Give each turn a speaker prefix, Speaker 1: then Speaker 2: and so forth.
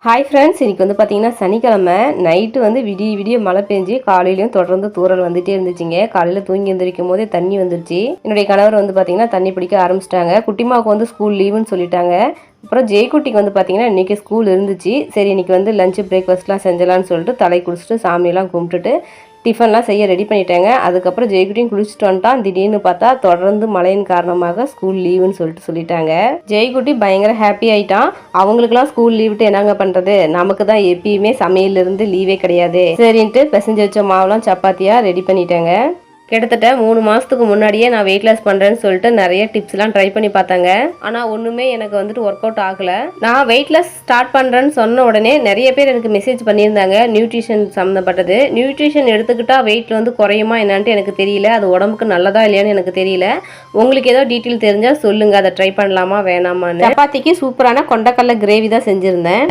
Speaker 1: Hi friends, இன்றைக்கி வந்து பார்த்திங்கன்னா சனிக்கிழமை நைட்டு வந்து விடிய மழை பெஞ்சு காலையிலையும் தொடர்ந்து தூறல் வந்துகிட்டே இருந்துச்சுங்க. காலையில் தூங்கி எழுந்திரிக்கும் போதே தண்ணி வந்துருச்சு. என்னுடைய கணவர் வந்து பார்த்திங்கன்னா தண்ணி பிடிக்க ஆரம்பிச்சிட்டாங்க. குட்டிமாவுக்கு வந்து ஸ்கூல் லீவுன்னு சொல்லிட்டாங்க. அப்புறம் ஜெய்குட்டிக்கு வந்து பார்த்திங்கன்னா இன்றைக்கி ஸ்கூல் இருந்துச்சு. சரி, இன்றைக்கி வந்து லஞ்சு பிரேக்ஃபாஸ்ட்லாம் செஞ்சலான்னு சொல்லிட்டு தலை குடிச்சிட்டு சாமியெல்லாம் கும்பிட்டுட்டு டிஃபன்லாம் செய்ய ரெடி பண்ணிட்டாங்க. அதுக்கப்புறம் ஜெய்குட்டியும் குளிச்சுட்டு வந்துட்டான். திடீர்னு பார்த்தா தொடர்ந்து மழையின் காரணமாக ஸ்கூல் லீவுன்னு சொல்லிட்டாங்க. ஜெய்குட்டி பயங்கர ஹாப்பி ஆயிட்டான். அவங்களுக்குலாம் ஸ்கூல் லீவ்ட்டு என்னங்க பண்ணுறது, நமக்கு தான் எப்பயுமே சமையலிருந்து லீவே கிடையாது. சரின்ட்டு பிசைஞ்சு வச்ச மாவுலாம் சப்பாத்தியாக ரெடி பண்ணிட்டாங்க. கிட்டத்தட்ட 3 மாதத்துக்கு முன்னாடியே நான் வெயிட் லாஸ் பண்ணுறேன்னு சொல்லிட்டு நிறைய டிப்ஸ்லாம் ட்ரை பண்ணி பார்த்தாங்க. ஆனால் ஒன்றுமே எனக்கு வந்துட்டு ஒர்க் அவுட் ஆகலை. நான் வெயிட் லாஸ் ஸ்டார்ட் பண்ணுறேன்னு சொன்ன உடனே நிறைய பேர் எனக்கு மெசேஜ் பண்ணியிருந்தாங்க நியூட்ரிஷன் சம்மந்தப்பட்டது. நியூட்ரிஷன் எடுத்துக்கிட்டால் வெயிட் வந்து குறையுமா என்னான்ட்டு எனக்கு தெரியல. அது உடம்புக்கு நல்லதா இல்லையான்னு எனக்கு தெரியல. உங்களுக்கு ஏதோ டீட்டெயில் தெரிஞ்சால் சொல்லுங்கள், அதை ட்ரை பண்ணலாமா வேணாமான்னு. சப்பாத்திக்கு சூப்பரான கொண்டக்கடலை கிரேவி தான் செஞ்சுருந்தேன்.